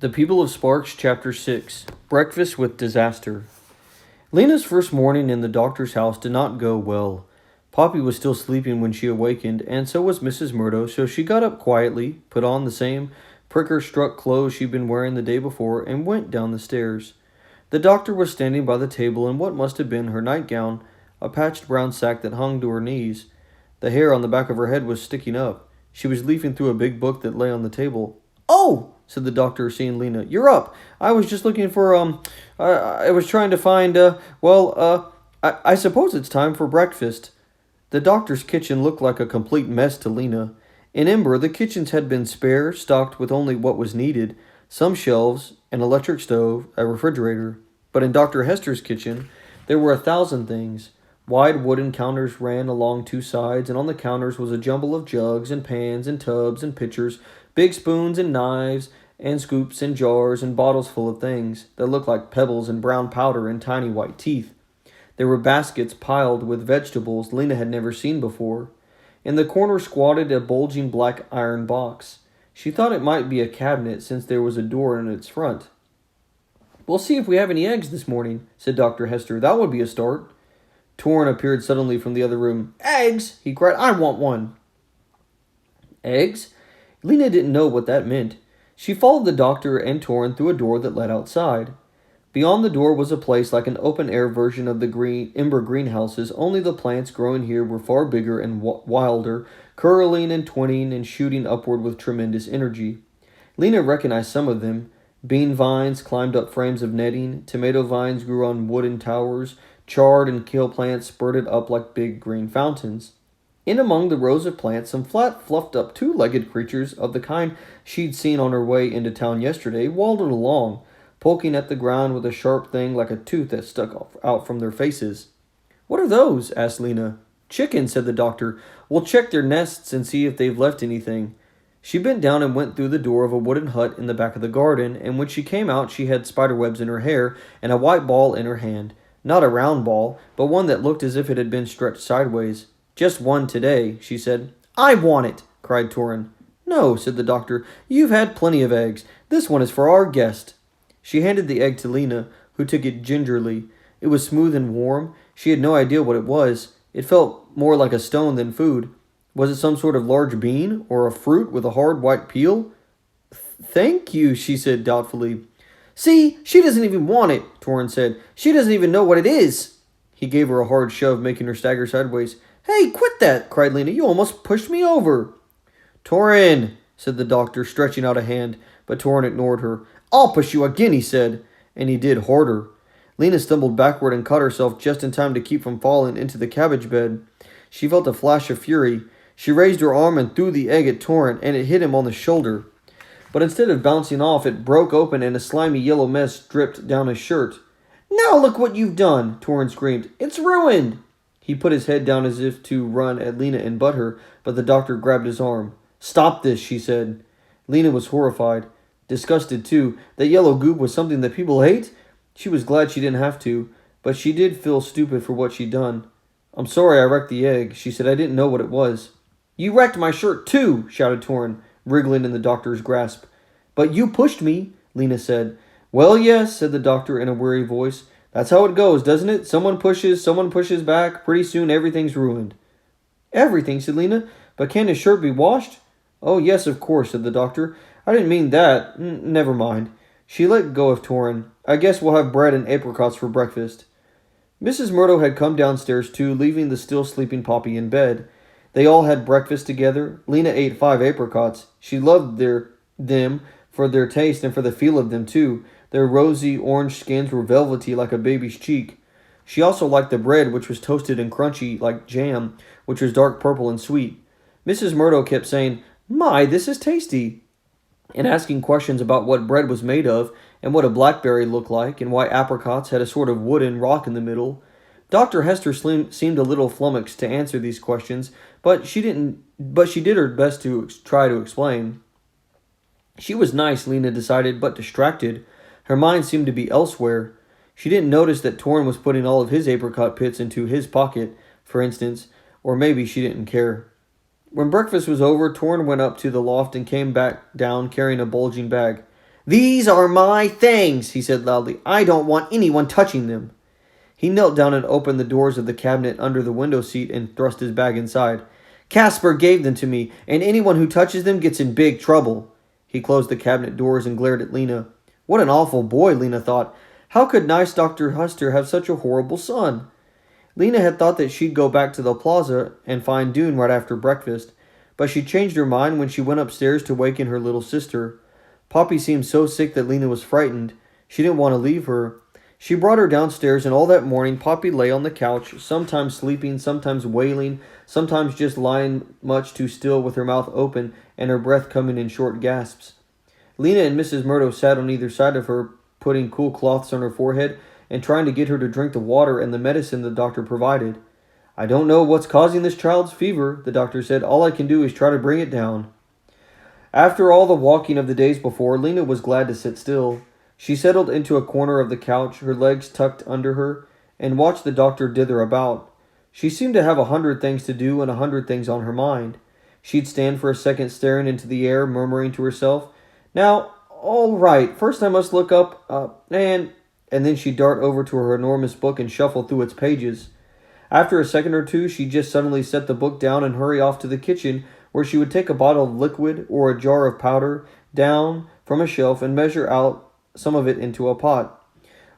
The People of Sparks, Chapter 6 Breakfast with Disaster. Lena's first morning in the doctor's house did not go well. Poppy was still sleeping when she awakened, and so was Mrs. Murdo, so she got up quietly, put on the same pricker-struck clothes she'd been wearing the day before, and went down the stairs. The doctor was standing by the table in what must have been her nightgown, a patched brown sack that hung to her knees. The hair on the back of her head was sticking up. She was leafing through a big book that lay on the table. "Oh!" said the doctor, seeing Lena. "You're up. I was just looking for, I was trying to find, I suppose it's time for breakfast." The doctor's kitchen looked like a complete mess to Lena. In Ember, the kitchens had been spare, stocked with only what was needed, some shelves, an electric stove, a refrigerator. But in Dr. Hester's kitchen, there were 1,000 things. Wide wooden counters ran along two sides, and on the counters was a jumble of jugs and pans and tubs and pitchers, big spoons and knives, and scoops and jars and bottles full of things that looked like pebbles and brown powder and tiny white teeth. There were baskets piled with vegetables Lena had never seen before. In the corner squatted a bulging black iron box. She thought it might be a cabinet since there was a door in its front. "We'll see if we have any eggs this morning," said Dr. Hester. "That would be a start." Torrin appeared suddenly from the other room. "Eggs!" he cried. "I want one." Eggs? Lena didn't know what that meant. She followed the doctor and Torrin through a door that led outside. Beyond the door was a place like an open-air version of the Ember greenhouses, only the plants growing here were far bigger and wilder, curling and twining and shooting upward with tremendous energy. Lena recognized some of them. Bean vines climbed up frames of netting, tomato vines grew on wooden towers, chard and kale plants spurted up like big green fountains. In among the rows of plants, some flat, fluffed-up, two-legged creatures of the kind she'd seen on her way into town yesterday waddled along, poking at the ground with a sharp thing like a tooth that stuck out from their faces. "What are those?" asked Lena. "Chickens," said the doctor. "We'll check their nests and see if they've left anything." She bent down and went through the door of a wooden hut in the back of the garden, and when she came out she had spiderwebs in her hair and a white ball in her hand. Not a round ball, but one that looked as if it had been stretched sideways. "Just one today," she said. "I want it!" cried Torrin. "No," said the doctor. "You've had plenty of eggs. This one is for our guest." She handed the egg to Lena, who took it gingerly. It was smooth and warm. She had no idea what it was. It felt more like a stone than food. Was it some sort of large bean, or a fruit with a hard white peel? "Thank you," she said doubtfully. "See, she doesn't even want it," Torrin said. "She doesn't even know what it is." He gave her a hard shove, making her stagger sideways. "Hey, quit that!" cried Lena. "You almost pushed me over." "Torrin," said the doctor, stretching out a hand, but Torrin ignored her. "I'll push you again," he said, and he did harder. Lena stumbled backward and caught herself just in time to keep from falling into the cabbage bed. She felt a flash of fury. She raised her arm and threw the egg at Torrin, and it hit him on the shoulder. But instead of bouncing off, it broke open and a slimy yellow mess dripped down his shirt. "Now look what you've done!" Torrin screamed. "It's ruined!" He put his head down as if to run at Lena and butt her, but the doctor grabbed his arm. "Stop this," she said. Lena was horrified. Disgusted, too. That yellow goop was something that people ate? She was glad she didn't have to, but she did feel stupid for what she'd done. "I'm sorry I wrecked the egg," she said. "I didn't know what it was." "You wrecked my shirt, too," shouted Torrin, wriggling in the doctor's grasp. "But you pushed me," Lena said. "Well, yes," said the doctor in a weary voice. "That's how it goes, doesn't it? Someone pushes back. Pretty soon everything's ruined." "Everything," said Lena. "But can't his shirt be washed?" "Oh, yes, of course," said the doctor. "I didn't mean that. Never mind." She let go of Torrin. "I guess we'll have bread and apricots for breakfast." Mrs. Murdo had come downstairs too, leaving the still sleeping Poppy in bed. They all had breakfast together. Lena ate 5 apricots. She loved them for their taste and for the feel of them too. Their rosy orange skins were velvety like a baby's cheek. She also liked the bread, which was toasted and crunchy like jam, which was dark purple and sweet. Mrs. Murdo kept saying, "My, this is tasty," and asking questions about what bread was made of, and what a blackberry looked like, and why apricots had a sort of wooden rock in the middle. Dr. Hester seemed a little flummoxed to answer these questions, but she did her best to try to explain. She was nice, Lena decided, but distracted. Her mind seemed to be elsewhere. She didn't notice that Torrin was putting all of his apricot pits into his pocket, for instance, or maybe she didn't care. When breakfast was over, Torrin went up to the loft and came back down carrying a bulging bag. "These are my things," he said loudly. "I don't want anyone touching them." He knelt down and opened the doors of the cabinet under the window seat and thrust his bag inside. "Caspar gave them to me, and anyone who touches them gets in big trouble." He closed the cabinet doors and glared at Lena. What an awful boy, Lena thought. How could nice Dr. Hester have such a horrible son? Lena had thought that she'd go back to the plaza and find Doone right after breakfast, but she changed her mind when she went upstairs to waken her little sister. Poppy seemed so sick that Lena was frightened. She didn't want to leave her. She brought her downstairs, and all that morning Poppy lay on the couch, sometimes sleeping, sometimes wailing, sometimes just lying much too still with her mouth open and her breath coming in short gasps. Lena and Mrs. Murdo sat on either side of her, putting cool cloths on her forehead and trying to get her to drink the water and the medicine the doctor provided. "I don't know what's causing this child's fever," the doctor said. "All I can do is try to bring it down." After all the walking of the days before, Lena was glad to sit still. She settled into a corner of the couch, her legs tucked under her, and watched the doctor dither about. She seemed to have 100 things to do and 100 things on her mind. She'd stand for a second staring into the air, murmuring to herself, "Now, all right, first I must look up, and then she'd dart over to her enormous book and shuffle through its pages. After a second or two, she'd just suddenly set the book down and hurry off to the kitchen, where she would take a bottle of liquid or a jar of powder down from a shelf and measure out some of it into a pot.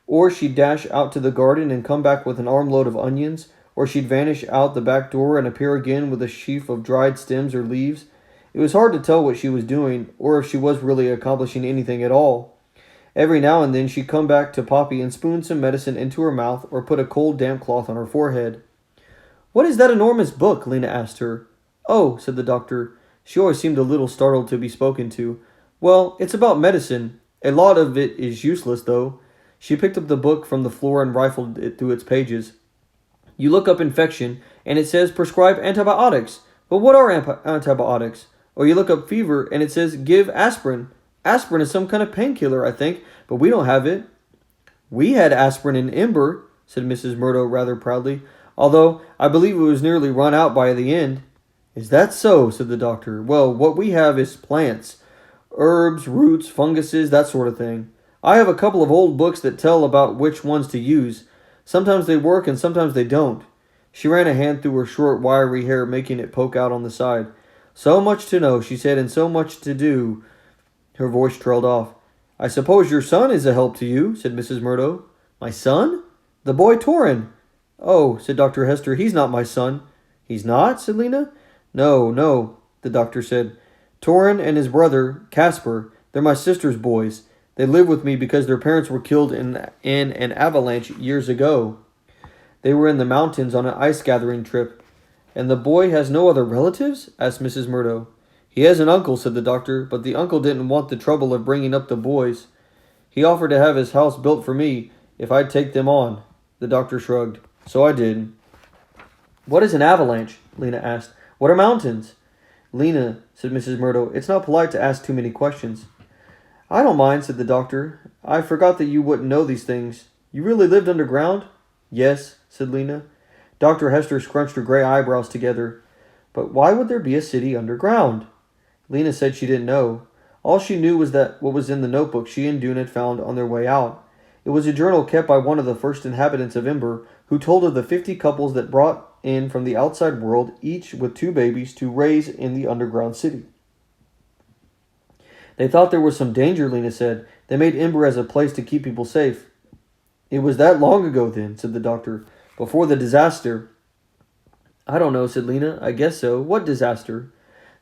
Or she'd dash out to the garden and come back with an armload of onions, or she'd vanish out the back door and appear again with a sheaf of dried stems or leaves. It was hard to tell what she was doing, or if she was really accomplishing anything at all. Every now and then she'd come back to Poppy and spoon some medicine into her mouth or put a cold damp cloth on her forehead. "What is that enormous book?" Lena asked her. "Oh," said the doctor. She always seemed a little startled to be spoken to. "Well, it's about medicine. A lot of it is useless, though." She picked up the book from the floor and rifled it through its pages. "You look up infection, and it says prescribe antibiotics. But what are antibiotics? Or you look up fever, and it says give aspirin. Aspirin is some kind of painkiller, I think, but we don't have it." "We had aspirin in Ember," said Mrs. Murdo rather proudly, "although I believe it was nearly run out by the end." "Is that so?" said the doctor. "Well, what we have is plants. Herbs, roots, funguses, that sort of thing. I have a couple of old books that tell about which ones to use. Sometimes they work and sometimes they don't." She ran a hand through her short, wiry hair, making it poke out on the side. "So much to know," she said, "and so much to do." Her voice trailed off. "I suppose your son is a help to you," said Mrs. Murdo. "My son?" "The boy Torin." "Oh," said Dr. Hester, "he's not my son." "He's not?" said Lena. "No, no," the doctor said. "Torin and his brother, Caspar, they're my sister's boys. They live with me because their parents were killed in an avalanche years ago. They were in the mountains on an ice-gathering trip." "And the boy has no other relatives?" asked Mrs. Murdo. "He has an uncle," said the doctor, "but the uncle didn't want the trouble of bringing up the boys. He offered to have his house built for me if I'd take them on." The doctor shrugged. "So I did." "What is an avalanche?" Lena asked. "What are mountains?" "Lena," said Mrs. Murdo, "it's not polite to ask too many questions." "I don't mind," said the doctor. "I forgot that you wouldn't know these things. You really lived underground?" "Yes," said Lena. Dr. Hester scrunched her gray eyebrows together. "But why would there be a city underground?" Lena said she didn't know. All she knew was that what was in the notebook she and Doone had found on their way out. It was a journal kept by one of the first inhabitants of Ember, who told of the 50 couples that brought in from the outside world, each with 2 babies, to raise in the underground city. "They thought there was some danger," Lena said. "They made Ember as a place to keep people safe." "It was that long ago then," said the doctor. "Before the disaster." "I don't know," said Lena. "I guess so. What disaster?"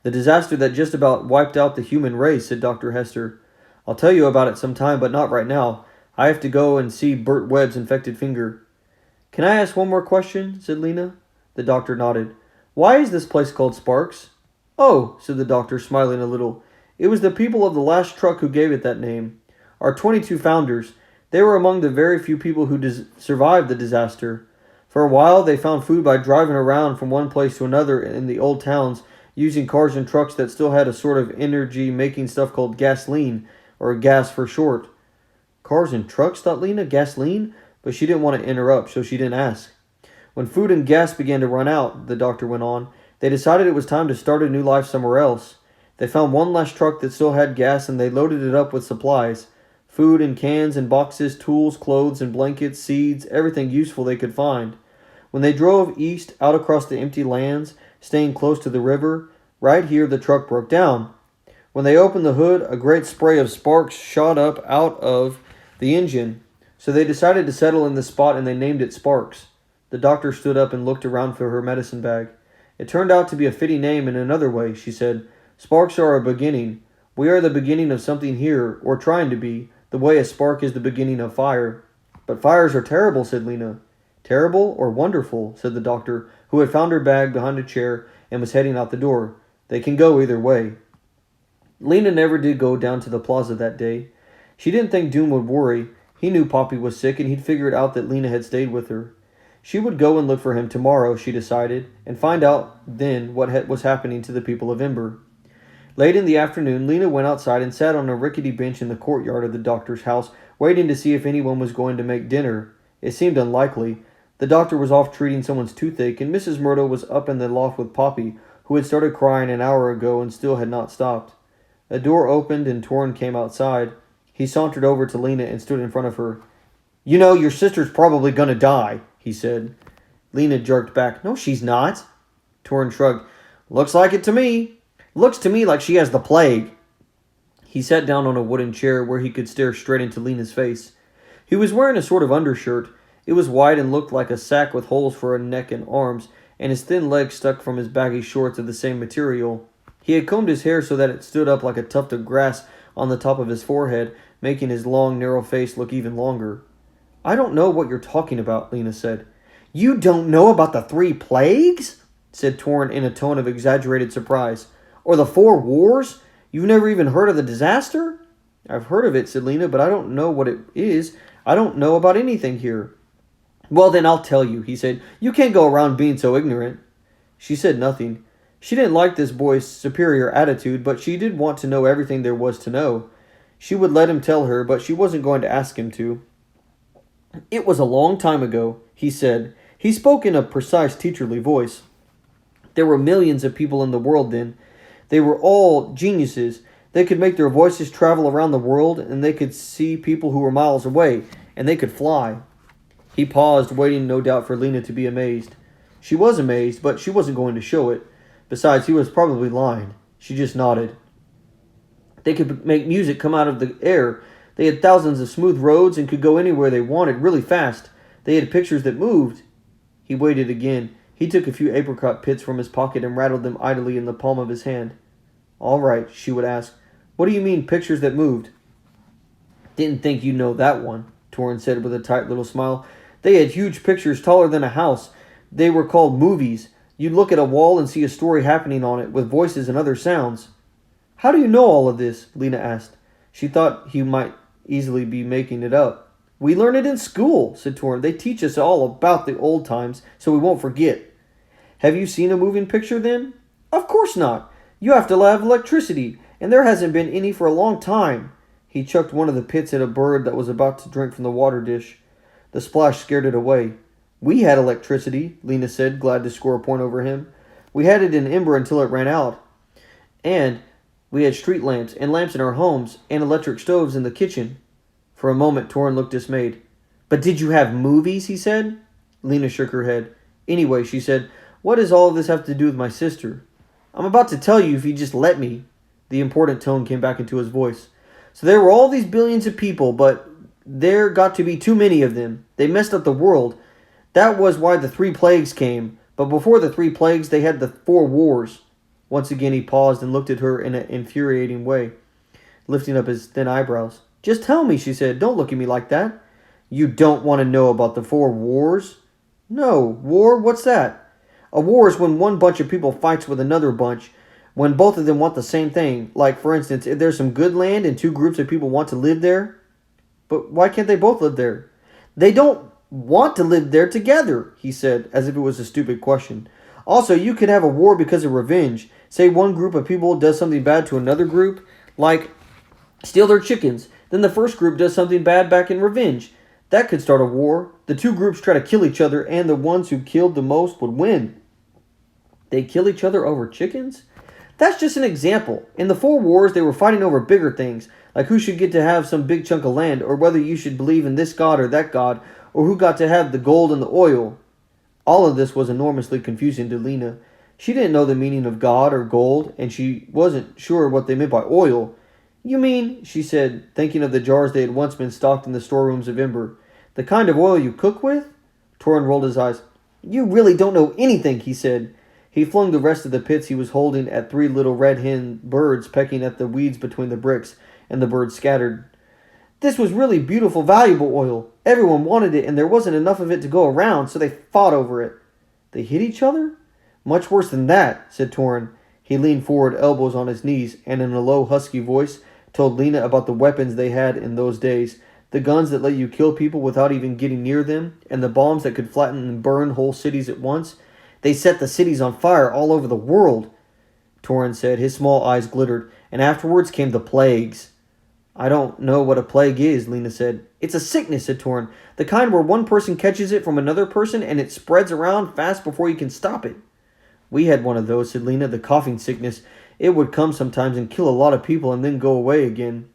"The disaster that just about wiped out the human race," said Dr. Hester. "I'll tell you about it sometime, but not right now. I have to go and see Bert Webb's infected finger." "Can I ask one more question?" said Lena. The doctor nodded. "Why is this place called Sparks?" "Oh," said the doctor, smiling a little. "It was the people of the last truck who gave it that name. Our 22 founders. They were among the very few people who survived the disaster. For a while, they found food by driving around from one place to another in the old towns, using cars and trucks that still had a sort of energy-making stuff called gasoline, or gas for short." "Cars and trucks," thought Lena. "Gasoline?" But she didn't want to interrupt, so she didn't ask. "When food and gas began to run out," the doctor went on, "they decided it was time to start a new life somewhere else. They found one last truck that still had gas and they loaded it up with supplies. Food in cans and boxes, tools, clothes and blankets, seeds, everything useful they could find. When they drove east out across the empty lands, staying close to the river, right here the truck broke down. When they opened the hood, a great spray of sparks shot up out of the engine. So they decided to settle in the spot and they named it Sparks. The doctor stood up and looked around for her medicine bag. It turned out to be a fitting name in another way, she said. Sparks are a beginning. We are the beginning of something here, or trying to be, the way a spark is the beginning of fire. But fires are terrible, said Lena. Terrible or wonderful, said the doctor, who had found her bag behind a chair and was heading out the door. They can go either way. Lena never did go down to the plaza that day. She didn't think Doom would worry. He knew Poppy was sick and he'd figured out that Lena had stayed with her. She would go and look for him tomorrow, she decided, and find out then what was happening to the people of Ember. Late in the afternoon, Lena went outside and sat on a rickety bench in the courtyard of the doctor's house, waiting to see if anyone was going to make dinner. It seemed unlikely. The doctor was off treating someone's toothache, and Mrs. Murdo was up in the loft with Poppy, who had started crying an hour ago and still had not stopped. A door opened and Torrin came outside. He sauntered over to Lena and stood in front of her. "You know, your sister's probably going to die," he said. Lena jerked back. "No, she's not." Torrin shrugged. "Looks like it to me. Looks to me like she has the plague." He sat down on a wooden chair where he could stare straight into Lena's face. He was wearing a sort of undershirt. It was white and looked like a sack with holes for a neck and arms, and his thin legs stuck from his baggy shorts of the same material. He had combed his hair so that it stood up like a tuft of grass on the top of his forehead, making his long, narrow face look even longer. "I don't know what you're talking about," Lena said. "You don't know about the 3 plagues?" said Torrin in a tone of exaggerated surprise. "Or the 4 wars? You've never even heard of the disaster?" "I've heard of it," said Lena, "but I don't know what it is. I don't know about anything here." "Well, then I'll tell you," he said. "You can't go around being so ignorant." She said nothing. She didn't like this boy's superior attitude, but she did want to know everything there was to know. She would let him tell her, but she wasn't going to ask him to. "It was a long time ago," he said. He spoke in a precise, teacherly voice. "There were millions of people in the world then. They were all geniuses. They could make their voices travel around the world, and they could see people who were miles away, and they could fly." He paused, waiting no doubt for Lena to be amazed. She was amazed, but she wasn't going to show it. Besides, he was probably lying. She just nodded. "They could make music come out of the air. They had thousands of smooth roads and could go anywhere they wanted really fast. They had pictures that moved." He waited again. He took a few apricot pits from his pocket and rattled them idly in the palm of his hand. "All right," she would ask. "What do you mean, pictures that moved?" "Didn't think you'd know that one," Torrin said with a tight little smile. "They had huge pictures taller than a house. They were called movies. You'd look at a wall and see a story happening on it, with voices and other sounds." "How do you know all of this?" Lena asked. She thought he might easily be making it up. "We learn it in school," said Torrin. "They teach us all about the old times, so we won't forget." "Have you seen a moving picture, then?" "Of course not. You have to have electricity, and there hasn't been any for a long time." He chucked one of the pits at a bird that was about to drink from the water dish. The splash scared it away. "We had electricity," Lena said, glad to score a point over him. "We had it in Ember until it ran out. And we had street lamps and lamps in our homes and electric stoves in the kitchen." For a moment, Torrin looked dismayed. "But did you have movies?" he said. Lena shook her head. "Anyway," she said, "what does all of this have to do with my sister?" "I'm about to tell you if you just let me." The important tone came back into his voice. "So there were all these billions of people, but there got to be too many of them. They messed up the world. That was why the 3 plagues came. But before the 3 plagues, they had the 4 wars." Once again he paused and looked at her in an infuriating way, lifting up his thin eyebrows. "Just tell me," she said. "Don't look at me like that." "You don't want to know about the 4 wars?" "No. War? What's that?" "A war is when one bunch of people fights with another bunch, when both of them want the same thing. Like, for instance, if there's some good land and 2 groups of people want to live there." "But why can't they both live there?" "They don't want to live there together," he said, as if it was a stupid question. "Also, you could have a war because of revenge. Say one group of people does something bad to another group, like steal their chickens. Then the first group does something bad back in revenge. That could start a war. The 2 groups try to kill each other, and the ones who killed the most would win." "They kill each other over chickens?" That's just an example. In the four wars, they were fighting over bigger things, like who should get to have some big chunk of land, or whether you should believe in this god or that god, or who got to have the gold and the oil. All of this was enormously confusing to Lena. She didn't know the meaning of God or gold, and she wasn't sure what they meant by oil. You mean, she said, thinking of the jars they had once been stocked in the storerooms of Ember, the kind of oil you cook with? Torin rolled his eyes. You really don't know anything, he said. He flung the rest of the pits he was holding at three little red hen birds pecking at the weeds between the bricks, and the birds scattered. This was really beautiful, valuable oil. Everyone wanted it, and there wasn't enough of it to go around, so they fought over it. They hit each other? Much worse than that, said Torin. He leaned forward, elbows on his knees, and in a low, husky voice, told Lena about the weapons they had in those days, the guns that let you kill people without even getting near them, and the bombs that could flatten and burn whole cities at once. They set the cities on fire all over the world, Torin said. His small eyes glittered, and afterwards came the plagues. I don't know what a plague is, Lena said. It's a sickness, said Torin, the kind where one person catches it from another person and it spreads around fast before you can stop it. We had one of those, said Lena, the coughing sickness. It would come sometimes and kill a lot of people and then go away again.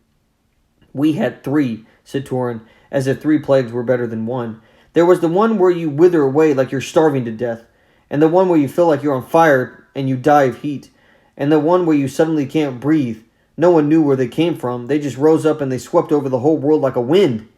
We had 3, said Torin, as if 3 plagues were better than one. There was the one where you wither away like you're starving to death, and the one where you feel like you're on fire and you die of heat, and the one where you suddenly can't breathe. No one knew where they came from. They just rose up and they swept over the whole world like a wind.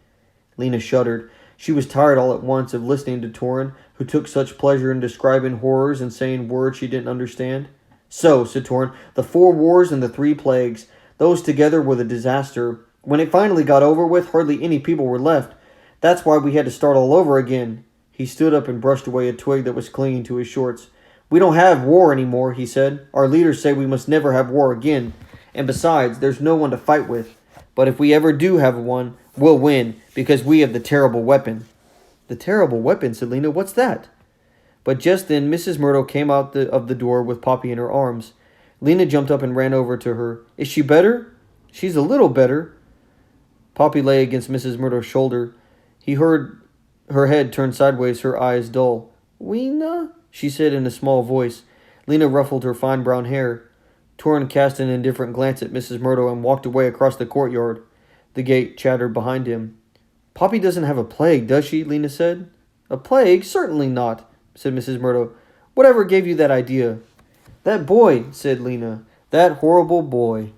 Lena shuddered. She was tired all at once of listening to Torin, who took such pleasure in describing horrors and saying words she didn't understand. So, said Torin, the 4 wars and the 3 plagues. Those together were the disaster. When it finally got over with, hardly any people were left. That's why we had to start all over again. He stood up and brushed away a twig that was clinging to his shorts. We don't have war anymore, he said. Our leaders say we must never have war again. And besides, there's no one to fight with. But if we ever do have one, we'll win, because we have the terrible weapon. The terrible weapon, said Lena. What's that? But just then, Mrs. Myrtle came out of the door with Poppy in her arms. Lena jumped up and ran over to her. Is she better? She's a little better. Poppy lay against Mrs. Myrtle's shoulder. He heard her head turn sideways, her eyes dull. Weena? She said in a small voice. Lena ruffled her fine brown hair. Torin cast an indifferent glance at Mrs. Myrtle and walked away across the courtyard. The gate chattered behind him. Poppy doesn't have a plague, does she? Lena said. A plague? Certainly not, said Mrs. Myrtle. Whatever gave you that idea? That boy, said Lena. That horrible boy.